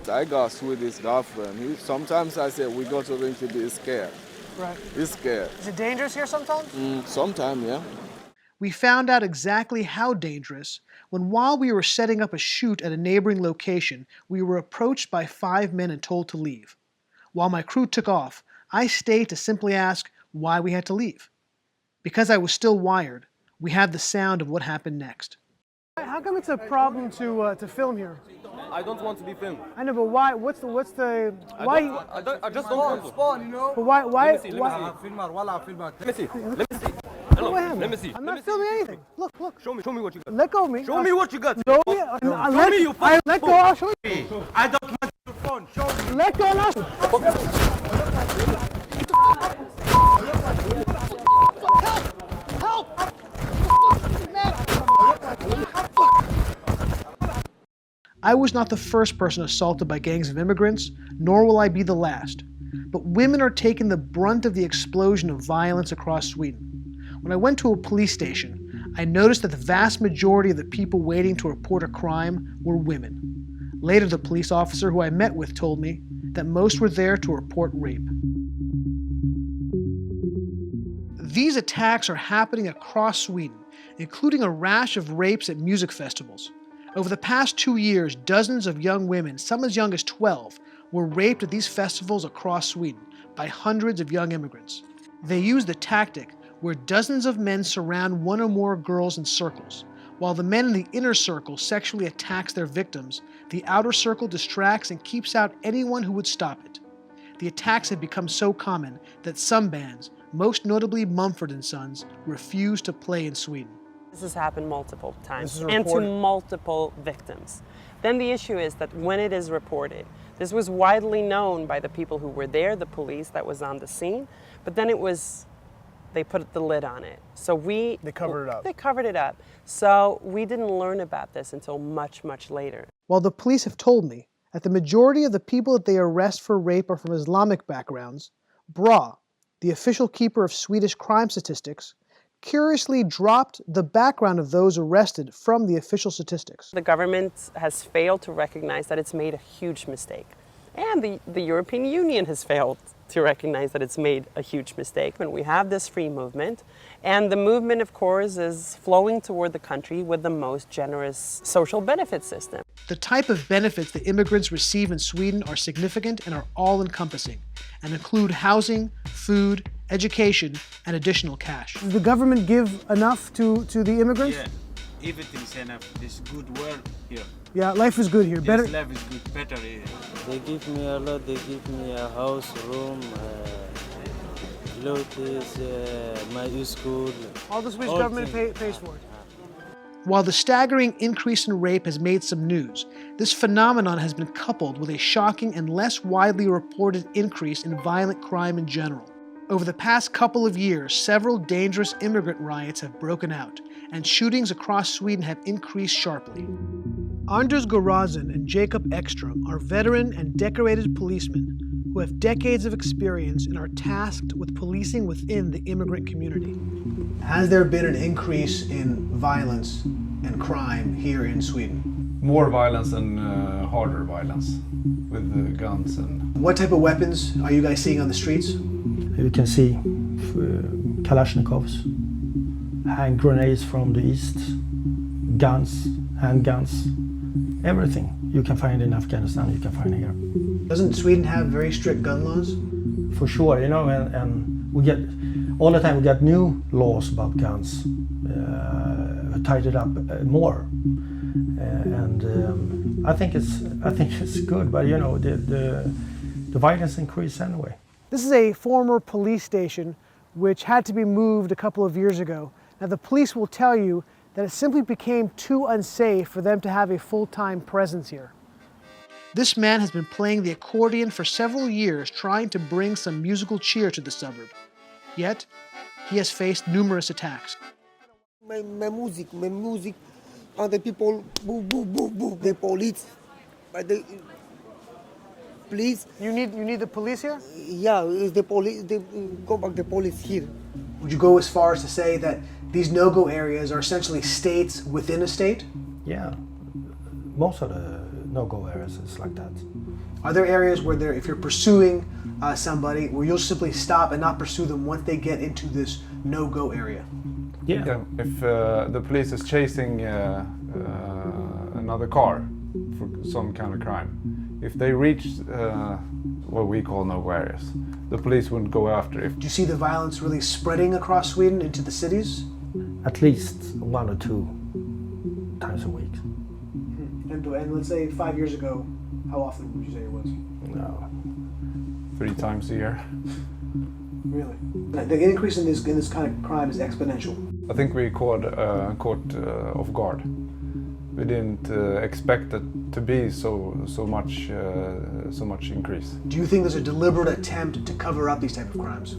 I got Swedish girlfriend. Sometimes I say we go to Rinkeby, he's scared. Right. He's scared. Is it dangerous here sometimes? Sometimes, yeah. We found out exactly how dangerous when, while we were setting up a shoot at a neighboring location, we were approached by 5 men and told to leave. While my crew took off, I stayed to simply ask why we had to leave. Because I was still wired, we had the sound of what happened next. How come it's a problem to film here? I don't want to be filmed. I know, but why? What's the why? I just don't want to. But why? Let me see. Let me see. I'm not filming anything. Look. Show me what you got. Let go of me. Show me what you got. Show me. Show me your phone. Let go. I'll show you. I don't want your phone. Show me. Let go now. I was not the first person assaulted by gangs of immigrants, nor will I be the last. But women are taking the brunt of the explosion of violence across Sweden. When I went to a police station, I noticed that the vast majority of the people waiting to report a crime were women. Later, the police officer who I met with told me that most were there to report rape. These attacks are happening across Sweden, including a rash of rapes at music festivals. Over the past 2 years, dozens of young women, some as young as 12, were raped at these festivals across Sweden by hundreds of young immigrants. They use the tactic where dozens of men surround one or more girls in circles. While the men in the inner circle sexually attacks their victims, the outer circle distracts and keeps out anyone who would stop it. The attacks have become so common that some bands, most notably Mumford & Sons, refuse to play in Sweden. This has happened multiple times and to multiple victims. Then the issue is that when it is reported, this was widely known by the people who were there, the police that was on the scene, but then they put the lid on it. So they covered it up. They covered it up. So we didn't learn about this until much, much later. While the police have told me that the majority of the people that they arrest for rape are from Islamic backgrounds, BRA, the official keeper of Swedish crime statistics, curiously dropped the background of those arrested from the official statistics. The government has failed to recognize that it's made a huge mistake. And the European Union has failed to recognize that it's made a huge mistake. And we have this free movement. And the movement, of course, is flowing toward the country with the most generous social benefit system. The type of benefits that immigrants receive in Sweden are significant and are all-encompassing, and include housing, food, education, and additional cash. Does the government give enough to the immigrants? Yeah, everything's enough. There's good work here. Yeah, life is good here. Yes, Better. life is good, better here. They give me a lot. They give me a house, room, clothes, my school. All the Swedish government pays for it. While the staggering increase in rape has made some news, this phenomenon has been coupled with a shocking and less widely reported increase in violent crime in general. Over the past couple of years, several dangerous immigrant riots have broken out, and shootings across Sweden have increased sharply. Anders Gorazin and Jacob Ekstrom are veteran and decorated policemen who have decades of experience and are tasked with policing within the immigrant community. Has there been an increase in violence and crime here in Sweden? More violence and harder violence with guns and... What type of weapons are you guys seeing on the streets? You can see Kalashnikovs, hand grenades from the east, guns, handguns, everything you can find in Afghanistan, you can find here. Doesn't Sweden have very strict gun laws? For sure, you know, and we get, all the time we get new laws about guns, tied it up more. I think it's good, but you know, the violence increased anyway. This is a former police station which had to be moved a couple of years ago. Now the police will tell you that it simply became too unsafe for them to have a full-time presence here. This man has been playing the accordion for several years, trying to bring some musical cheer to the suburb. Yet, he has faced numerous attacks. My music, and the people, boo, boo, boo, boo, the police. Please. You need the police here? Yeah, it's the police. They go back the police here. Would you go as far as to say that these no-go areas are essentially states within a state? Yeah, most of the no-go areas is like that. Are there areas where if you're pursuing somebody, where you'll simply stop and not pursue them once they get into this no-go area? Yeah. If the police is chasing another car for some kind of crime, if they reach what we call no-go areas, the police wouldn't go after it. Do you see the violence really spreading across Sweden into the cities? At least 1 or 2 times a week. And let's say 5 years ago, how often would you say it was? No. 3 times a year. Really? The increase in this kind of crime is exponential. I think we caught off guard. We didn't expect it to be so much increase. Do you think there's a deliberate attempt to cover up these type of crimes?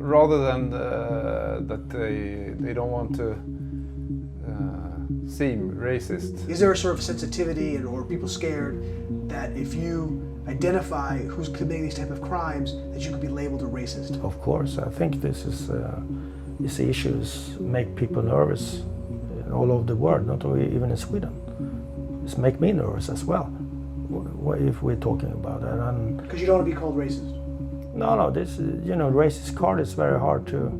Rather than that they don't want to seem racist. Is there a sort of sensitivity or people scared that if you identify who's committing these type of crimes, that you could be labeled a racist? Of course, I think these issues make people nervous all over the world, not only even in Sweden. It's make me nervous as well, if we're talking about that. Because you don't want to be called racist? No, this racist card is very hard to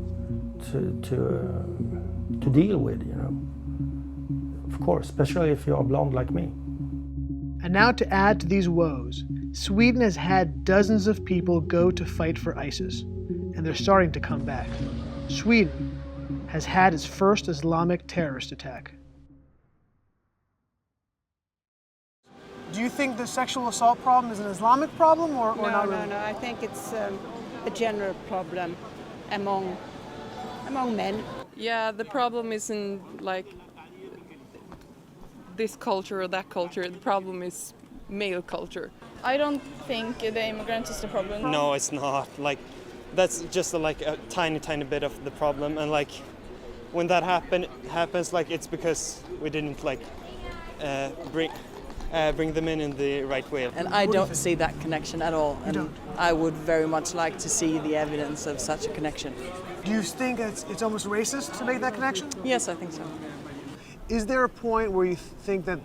deal with, Of course, especially if you're blonde like me. And now to add to these woes, Sweden has had dozens of people go to fight for ISIS, and they're starting to come back. Sweden has had its first Islamic terrorist attack. Do you think the sexual assault problem is an Islamic problem or not really? No, I think it's a general problem among men. Yeah, the problem isn't like this culture or that culture. The problem is male culture. I don't think the immigrants is the problem. No, it's not. That's just a tiny bit of the problem, and when that happens, it's because we didn't bring them in the right way. And I don't see that connection at all. And I would very much like to see the evidence of such a connection. Do you think it's almost racist to make that connection? Yes, I think so. Is there a point where you think that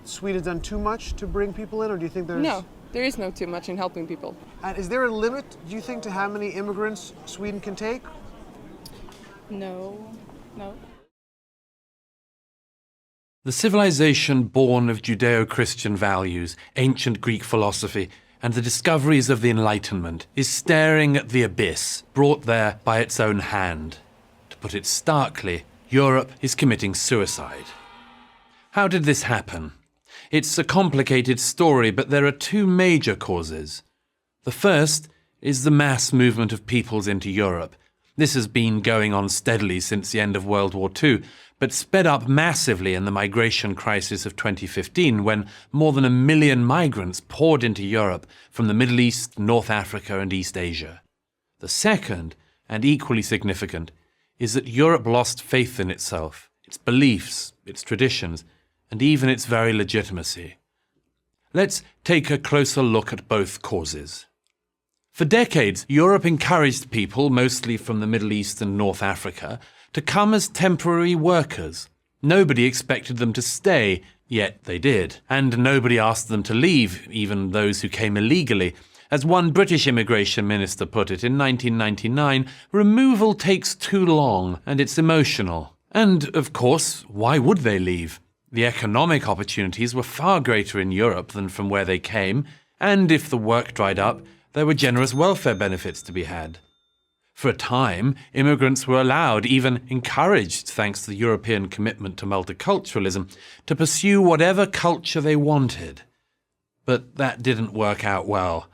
Sweden's done too much to bring people in, or do you think there's... No, there is no too much in helping people. And is there a limit, do you think, to how many immigrants Sweden can take? No. The civilization born of Judeo-Christian values, ancient Greek philosophy, and the discoveries of the Enlightenment is staring at the abyss brought there by its own hand. To put it starkly, Europe is committing suicide. How did this happen? It's a complicated story, but there are two major causes. The first is the mass movement of peoples into Europe. This has been going on steadily since the end of World War II, but sped up massively in the migration crisis of 2015, when more than 1 million migrants poured into Europe from the Middle East, North Africa, and East Asia. The second, and equally significant, is that Europe lost faith in itself, its beliefs, its traditions, and even its very legitimacy. Let's take a closer look at both causes. For decades, Europe encouraged people, mostly from the Middle East and North Africa, to come as temporary workers. Nobody expected them to stay, yet they did. And nobody asked them to leave, even those who came illegally. As one British immigration minister put it in 1999, removal takes too long and it's emotional. And, of course, why would they leave? The economic opportunities were far greater in Europe than from where they came, and if the work dried up, there were generous welfare benefits to be had. For a time, immigrants were allowed, even encouraged, thanks to the European commitment to multiculturalism, to pursue whatever culture they wanted. But that didn't work out well.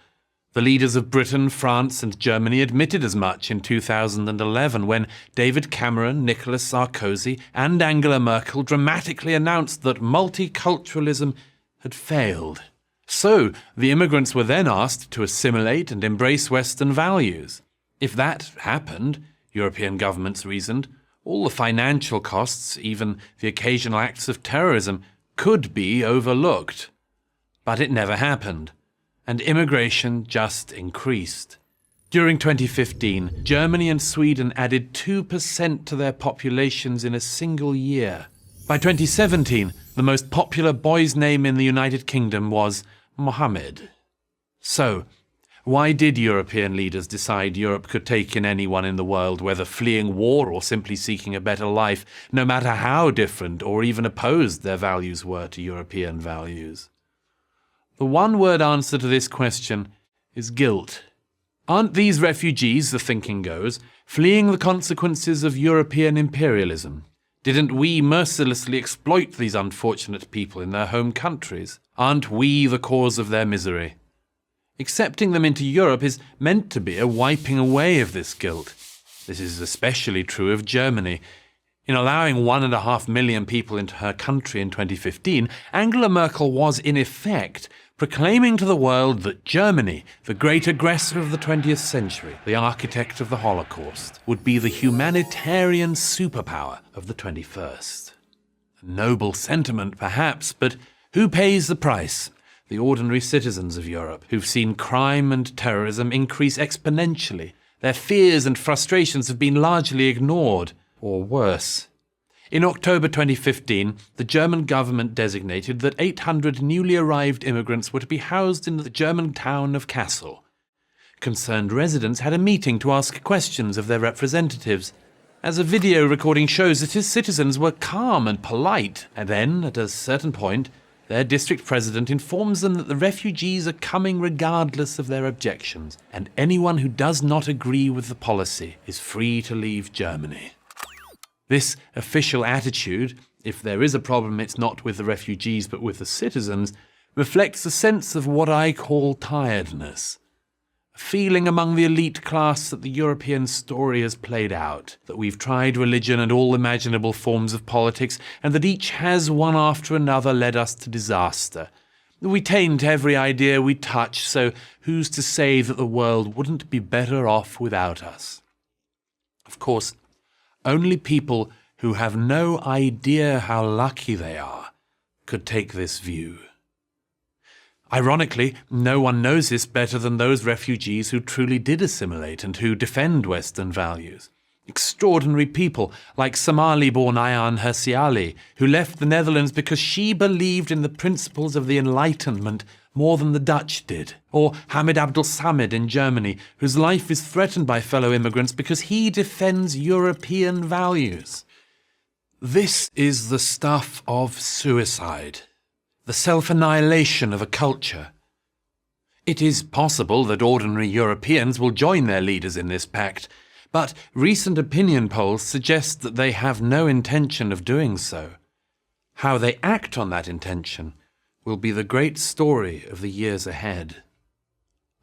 The leaders of Britain, France, and Germany admitted as much in 2011 when David Cameron, Nicolas Sarkozy, and Angela Merkel dramatically announced that multiculturalism had failed. So, the immigrants were then asked to assimilate and embrace Western values. If that happened, European governments reasoned, all the financial costs, even the occasional acts of terrorism, could be overlooked. But it never happened, and immigration just increased. During 2015, Germany and Sweden added 2% to their populations in a single year. By 2017, the most popular boy's name in the United Kingdom was Mohammed. So, why did European leaders decide Europe could take in anyone in the world, whether fleeing war or simply seeking a better life, no matter how different or even opposed their values were to European values? The one-word answer to this question is guilt. Aren't these refugees, the thinking goes, fleeing the consequences of European imperialism? Didn't we mercilessly exploit these unfortunate people in their home countries? Aren't we the cause of their misery? Accepting them into Europe is meant to be a wiping away of this guilt. This is especially true of Germany. In allowing 1.5 million people into her country in 2015, Angela Merkel was, in effect, proclaiming to the world that Germany, the great aggressor of the 20th century, the architect of the Holocaust, would be the humanitarian superpower of the 21st. A noble sentiment, perhaps, but who pays the price? The ordinary citizens of Europe, who've seen crime and terrorism increase exponentially. Their fears and frustrations have been largely ignored, or worse. In October 2015, the German government designated that 800 newly arrived immigrants were to be housed in the German town of Kassel. Concerned residents had a meeting to ask questions of their representatives. As a video recording shows, that his citizens were calm and polite, and then, at a certain point, their district president informs them that the refugees are coming regardless of their objections, and anyone who does not agree with the policy is free to leave Germany. This official attitude, if there is a problem it's not with the refugees but with the citizens, reflects a sense of what I call tiredness. A feeling among the elite class that the European story has played out, that we've tried religion and all imaginable forms of politics, and that each has one after another led us to disaster. We taint every idea we touch, so who's to say that the world wouldn't be better off without us? Of course, only people who have no idea how lucky they are could take this view. Ironically, no one knows this better than those refugees who truly did assimilate and who defend Western values. Extraordinary people like Somali-born Ayaan Hirsi Ali, who left the Netherlands because she believed in the principles of the Enlightenment more than the Dutch did. Or Hamid Abdel Samid in Germany, whose life is threatened by fellow immigrants because he defends European values. This is the stuff of suicide. The self-annihilation of a culture. It is possible that ordinary Europeans will join their leaders in this pact, but recent opinion polls suggest that they have no intention of doing so. How they act on that intention will be the great story of the years ahead.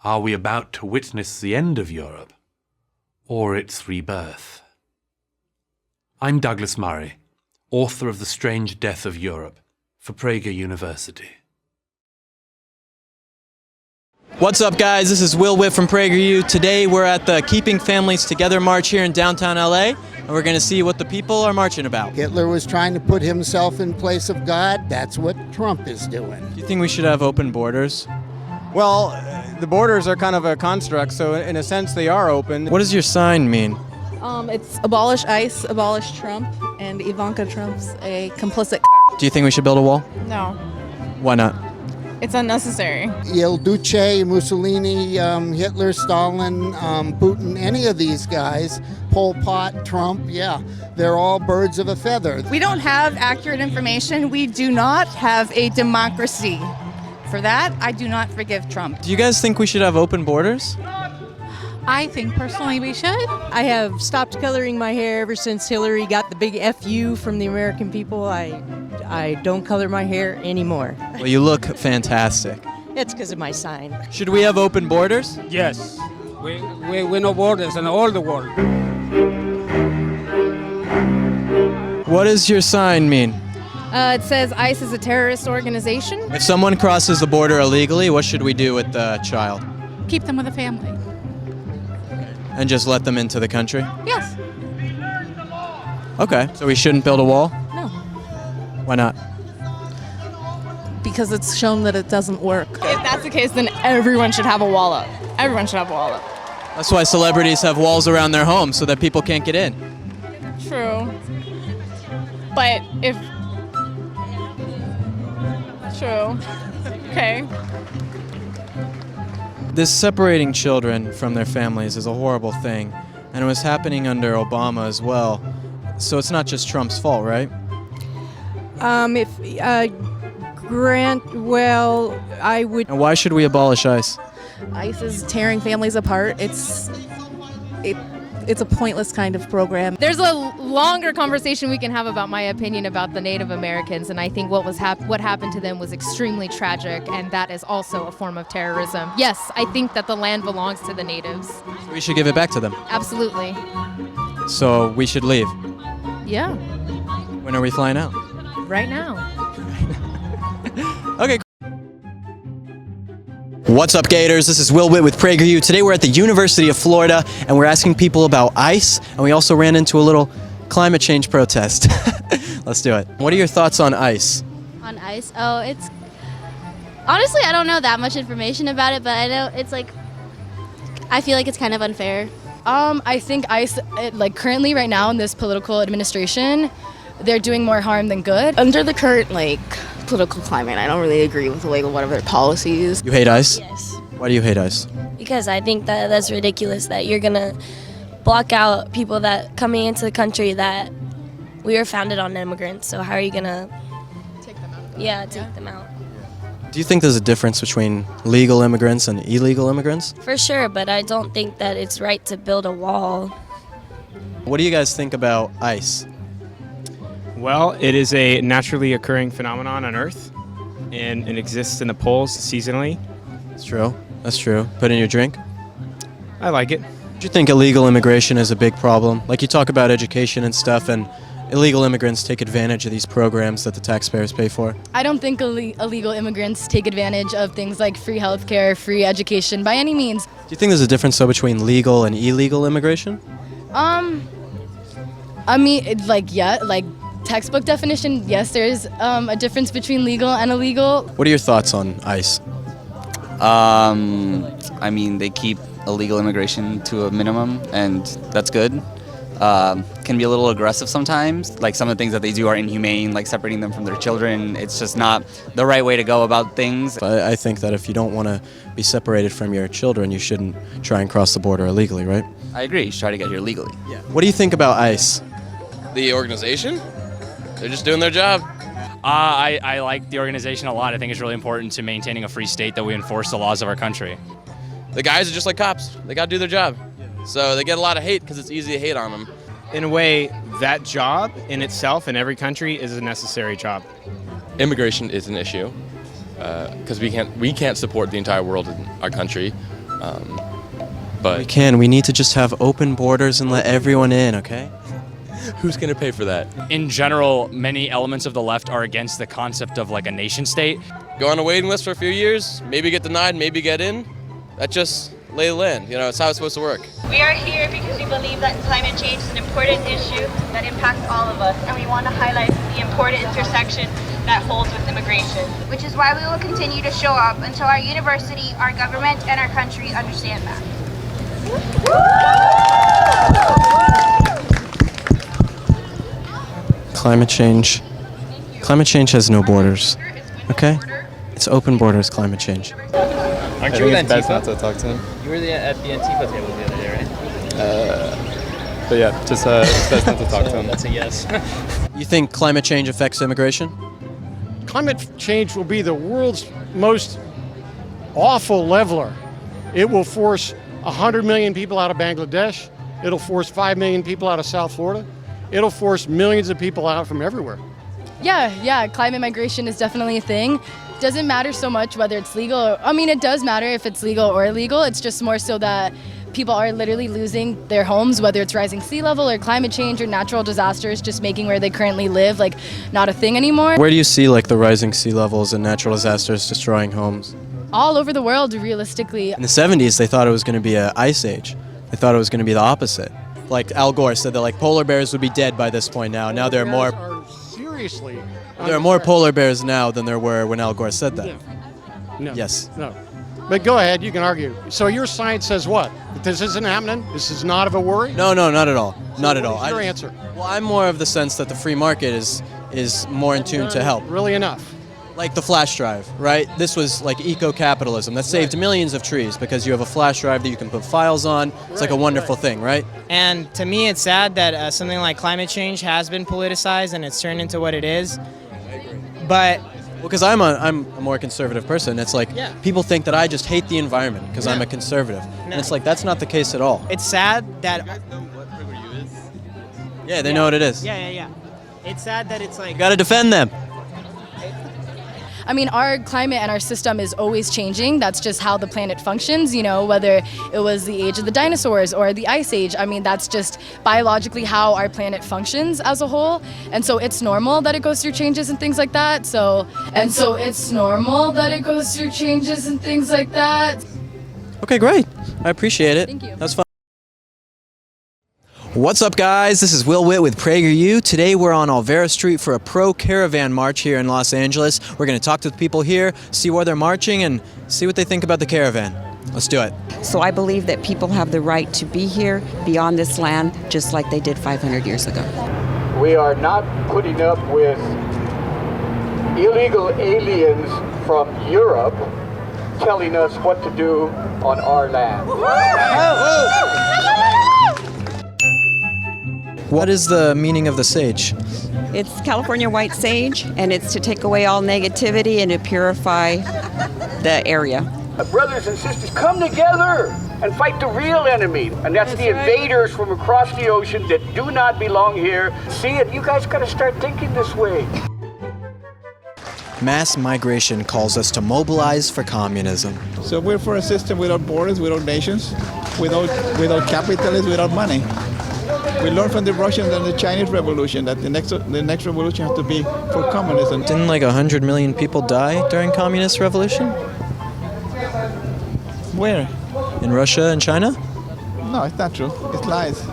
Are we about to witness the end of Europe, or its rebirth? I'm Douglas Murray, author of The Strange Death of Europe, for Prager University. What's up, guys? This is Will Witt from PragerU. Today we're at the Keeping Families Together March here in downtown LA, and we're going to see what the people are marching about. Hitler was trying to put himself in place of God. That's what Trump is doing. Do you think we should have open borders? Well, the borders are kind of a construct, so in a sense they are open. What does your sign mean? It's abolish ICE, abolish Trump, and Ivanka Trump's a complicit. Do you think we should build a wall? No, Why not? it's unnecessary. Il Duce, Mussolini, Hitler, Stalin, Putin, any of these guys, Pol Pot, Trump, yeah, they're all birds of a feather. We don't have accurate information. We do not have a democracy. For that, I do not forgive Trump. Do you guys think we should have open borders? I think personally we should. I have stopped coloring my hair ever since Hillary got the big FU from the American people. I don't color my hair anymore. Well, you look fantastic. It's because of my sign. Should we have open borders? Yes. We know borders in all the world. What does your sign mean? It says ICE is a terrorist organization. If someone crosses the border illegally, what should we do with the child? Keep them with a family. And just let them into the country? Yes. Okay, so we shouldn't build a wall? No. Why not? Because it's shown that it doesn't work. If that's the case, then everyone should have a wall up. Everyone should have a wall up. That's why celebrities have walls around their homes, so that people can't get in. True. But if... True. Okay. This separating children from their families is a horrible thing, and it was happening under Obama as well. So it's not just Trump's fault, right? I would... And why should we abolish ICE? ICE is tearing families apart. It's a pointless kind of program. There's a longer conversation we can have about my opinion about the Native Americans, and I think what happened to them was extremely tragic, and that is also a form of terrorism. Yes, I think that the land belongs to the natives. We should give it back to them. Absolutely. So we should leave. Yeah. When are we flying out? Right now. Okay. What's up, Gators? This is Will Witt with PragerU. Today we're at the University of Florida, and we're asking people about ICE, and we also ran into a little climate change protest. Let's do it. What are your thoughts on ICE? On ICE? Oh, it's... Honestly, I don't know that much information about it, but I know it's like... I feel like it's kind of unfair. I think ICE, currently right now in this political administration, they're doing more harm than good. Under the current, political climate, I don't really agree with, one of their policies. You hate ICE? Yes. Why do you hate ICE? Because I think that that's ridiculous that you're going to block out people that coming into the country that we were founded on immigrants. So how are you going to take them out? Yeah, take them out. Do you think there's a difference between legal immigrants and illegal immigrants? For sure, but I don't think that it's right to build a wall. What do you guys think about ICE? Well, it is a naturally occurring phenomenon on Earth, and it exists in the poles seasonally. That's true. That's true. Put in your drink? I like it. Do you think illegal immigration is a big problem? Like you talk about education and stuff, and illegal immigrants take advantage of these programs that the taxpayers pay for? I don't think illegal immigrants take advantage of things like free healthcare, free education by any means. Do you think there's a difference though between legal and illegal immigration? I mean, textbook definition, yes, there's a difference between legal and illegal. What are your thoughts on ICE? I mean, they keep illegal immigration to a minimum, and that's good. Can be a little aggressive sometimes. Like some of the things that they do are inhumane, like separating them from their children. It's just not the right way to go about things. I think that if you don't want to be separated from your children, you shouldn't try and cross the border illegally, right? I agree. You should try to get here legally. Yeah. What do you think about ICE? The organization? They're just doing their job. I like the organization a lot. I think it's really important to maintaining a free state that we enforce the laws of our country. The guys are just like cops. They got to do their job. So they get a lot of hate because it's easy to hate on them. In a way, that job in itself in every country is a necessary job. Immigration is an issue because we can't support the entire world in our country. But we can. We need to just have open borders and let everyone in, okay? Who's going to pay for that? In general, many elements of the left are against the concept of like a nation state. Go on a waiting list for a few years, maybe get denied, maybe get in. That just lay the land. You know, it's how it's supposed to work. We are here because we believe that climate change is an important issue that impacts all of us, and we want to highlight the important intersection that holds with immigration. Which is why we will continue to show up until our university, our government, and our country understand that. Climate change. Climate change has no borders, okay? It's open borders, climate change. Aren't you with Antifa? Best not to talk to him. You were at the Antifa table the other day, right? But yeah, just it's best not to talk to him. That's a yes. You think climate change affects immigration? Climate change will be the world's most awful leveler. It will force 100 million people out of Bangladesh. It'll force 5 million people out of South Florida. It'll force millions of people out from everywhere. Yeah, climate migration is definitely a thing. Doesn't matter so much whether it's legal or, I mean, it does matter if it's legal or illegal. It's just more so that people are literally losing their homes, whether it's rising sea level or climate change or natural disasters, just making where they currently live like not a thing anymore. Where do you see like the rising sea levels and natural disasters destroying homes? All over the world, realistically. In the 70s, they thought it was going to be an ice age. They thought it was going to be the opposite. Like Al Gore said that like polar bears would be dead by this point now. Now there are more. Seriously. There are more polar bears now than there were when Al Gore said that. No. Yes. No. But go ahead, you can argue. So your science says what? That this isn't happening? This is not of a worry? No, not at all. Not at all. What's your answer? Well, I'm more of the sense that the free market is more in tune to help. Really enough. Like the flash drive, right? This was like eco-capitalism that saved millions of trees because you have a flash drive that you can put files on. It's like a wonderful thing, right? And to me, it's sad that something like climate change has been politicized and it's turned into what it is. But well, because I'm a more conservative person. It's like people think that I just hate the environment because I'm a conservative, and it's like that's not the case at all. It's sad that. You guys know what PragerU is? Yeah, they know what it is. Yeah. It's sad that it's like. You got to defend them. I mean, our climate and our system is always changing. That's just how the planet functions, you know, whether it was the age of the dinosaurs or the ice age. I mean, that's just biologically how our planet functions as a whole. And so it's normal that it goes through changes and things like that. It's normal that it goes through changes and things like that. Okay, great. I appreciate it. Thank you. That's fun. What's up, guys? This is Will Witt with PragerU. Today we're on Olvera Street for a pro-caravan march here in Los Angeles. We're going to talk to the people here, see where they're marching, and see what they think about the caravan. Let's do it. So I believe that people have the right to be here, be on this land, just like they did 500 years ago. We are not putting up with illegal aliens from Europe telling us what to do on our land. What is the meaning of the sage? It's California white sage, and it's to take away all negativity and to purify the area. Brothers and sisters, come together and fight the real enemy. And that's the invaders from across the ocean that do not belong here. See it? You guys gotta start thinking this way. Mass migration calls us to mobilize for communism. So we're for a system without borders, without nations, without capitalism, without money. We learned from the Russians and the Chinese Revolution that the next revolution has to be for communism. Didn't like 100 million people die during communist revolution? Where? In Russia and China? No, it's not true. It's lies.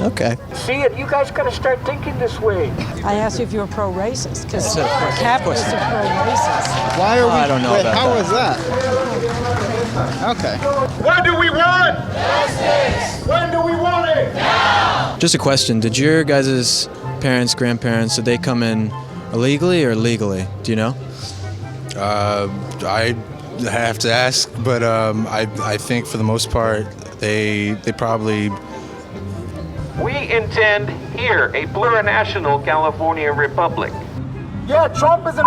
Okay. See it? You guys gotta start thinking this way. I asked you if you were pro-racist, because Of course. capitalists are pro-racist. Why are we? I don't know about how that. was that? Okay. What do we want? Justice! When do we want it? Now! Just a question. Did your guys' parents, grandparents, did they come in illegally or legally? Do you know? I have to ask, but I think for the most part, they probably... We intend here a plurinational California republic. Yeah, Trump is an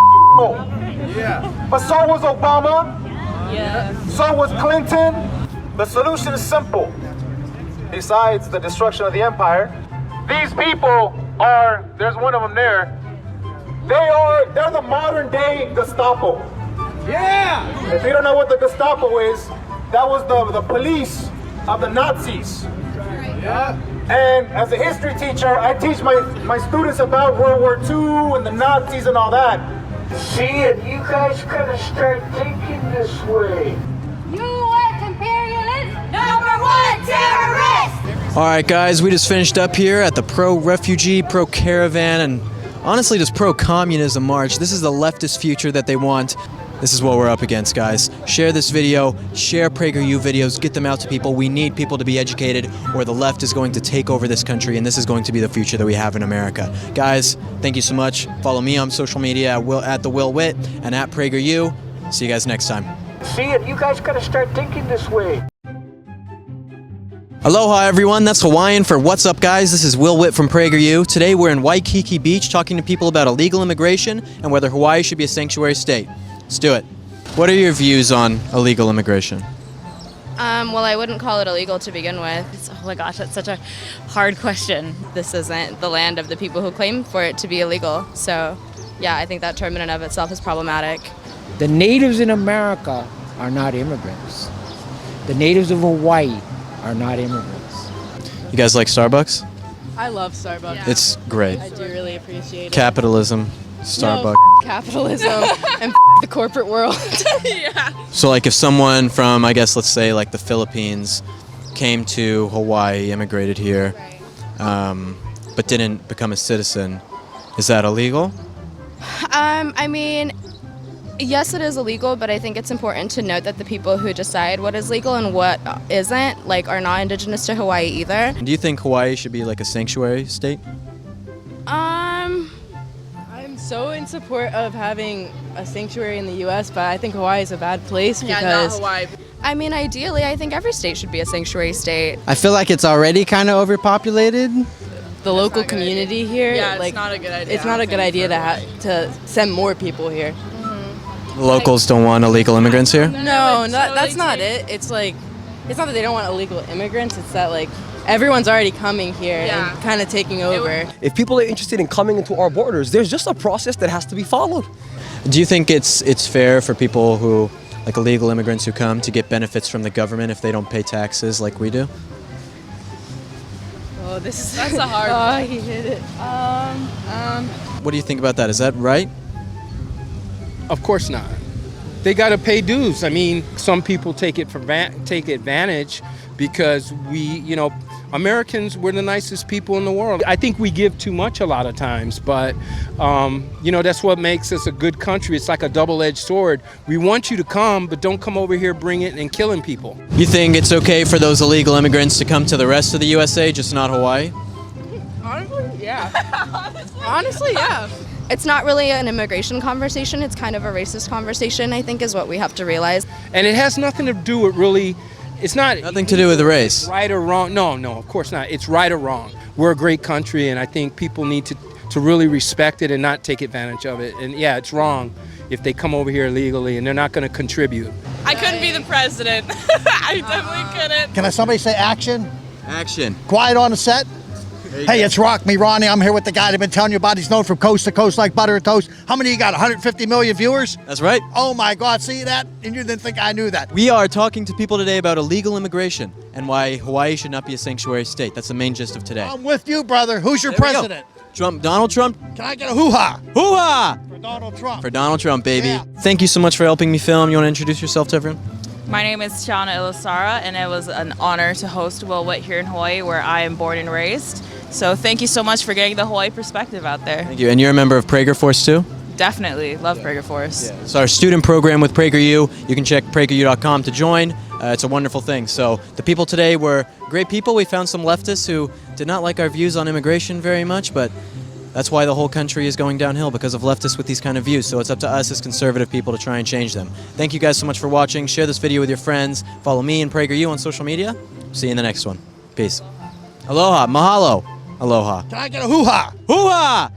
Yeah. But so was Obama. Yeah. So was Clinton. The solution is simple. Besides the destruction of the empire, these people are, there's one of them there, they're the modern day Gestapo. Yeah! If you don't know what the Gestapo is, that was the police of the Nazis. Yeah. And as a history teacher, I teach my students about World War II and the Nazis and all that. See it? You guys gotta start thinking this way. U.S. imperialist, #1 terrorist! All right, guys, we just finished up here at the pro-refugee, pro-caravan, and honestly just pro-communism march. This is the leftist future that they want. This is what we're up against, guys. Share this video, share PragerU videos, get them out to people. We need people to be educated, or the left is going to take over this country, and this is going to be the future that we have in America. Guys, thank you so much. Follow me on social media at the Will Witt and at PragerU. See you guys next time. See it? You guys gotta start thinking this way. Aloha, everyone. That's Hawaiian for What's Up, guys. This is Will Witt from PragerU. Today, we're in Waikiki Beach talking to people about illegal immigration and whether Hawaii should be a sanctuary state. Let's do it. What are your views on illegal immigration? Well, I wouldn't call it illegal to begin with. Oh my gosh, that's such a hard question. This isn't the land of the people who claim for it to be illegal. So, yeah, I think that term in and of itself is problematic. The natives in America are not immigrants. The natives of Hawaii are not immigrants. You guys like Starbucks? I love Starbucks. Yeah. It's great. I do really appreciate it. Capitalism, Starbucks. No, capitalism and the corporate world. Yeah. So like if someone from, I guess, let's say like the Philippines came to Hawaii, immigrated here, but didn't become a citizen, is that illegal? I mean, yes, it is illegal, but I think it's important to note that the people who decide what is legal and what isn't, like, are not indigenous to Hawaii either. Do you think Hawaii should be like a sanctuary state? I'm so in support of having a sanctuary in the U.S., but I think Hawaii is a bad place because... Yeah, not Hawaii. I mean, ideally, I think every state should be a sanctuary state. I feel like it's already kind of overpopulated. The local community here, Yeah, like, it's not a good idea. It's not a good idea to send more people here. Locals don't want illegal immigrants here? No, that's not it. It's like, it's not that they don't want illegal immigrants. It's that like everyone's already coming here and kind of taking over. If people are interested in coming into our borders, there's just a process that has to be followed. Do you think it's fair for people who, like illegal immigrants who come, to get benefits from the government if they don't pay taxes like we do? Oh, that's a hard one. Oh, he hit it. What do you think about that? Is that right? Of course not. They got to pay dues. I mean, some people take advantage because Americans, we're the nicest people in the world. I think we give too much a lot of times, but that's what makes us a good country. It's like a double-edged sword. We want you to come, but don't come over here bringing it and killing people. You think it's okay for those illegal immigrants to come to the rest of the USA, just not Hawaii? Honestly, yeah. Yeah. Honestly, yeah. It's not really an immigration conversation. It's kind of a racist conversation, I think, is what we have to realize. And it has nothing to do with really, it's not Nothing to do with the race. right or wrong. No, of course not. It's right or wrong. We're a great country, and I think people need to really respect it and not take advantage of it. And yeah, it's wrong if they come over here illegally and they're not going to contribute. I couldn't be the president. I definitely couldn't. Can somebody say action? Action. Quiet on the set. Hey, it's Rock Me Ronnie. I'm here with the guy they've been telling you about. He's known from coast to coast like butter and toast. How many you got? 150 million viewers? That's right. Oh my God, see that? And you didn't think I knew that. We are talking to people today about illegal immigration and why Hawaii should not be a sanctuary state. That's the main gist of today. I'm with you, brother. Who's your There we go. president? Trump, Donald Trump. Can I get a hoo-ha? Hoo-ha! For Donald Trump. For Donald Trump, baby. Yeah. Thank you so much for helping me film. You want to introduce yourself to everyone? My name is Shauna Ilasara, and it was an honor to host Will Witt here in Hawaii, where I am born and raised. So thank you so much for getting the Hawaii perspective out there. Thank you. And you're a member of Prager Force too? Definitely. Love Prager Force. It's our student program with PragerU. You can check PragerU.com to join. It's a wonderful thing. So the people today were great people. We found some leftists who did not like our views on immigration very much, but that's why the whole country is going downhill, because of leftists with these kind of views. So it's up to us as conservative people to try and change them. Thank you guys so much for watching. Share this video with your friends. Follow me and PragerU on social media. See you in the next one. Peace. Aloha. Mahalo. Aloha. Can I get a hoo-ha? Hoo-ha!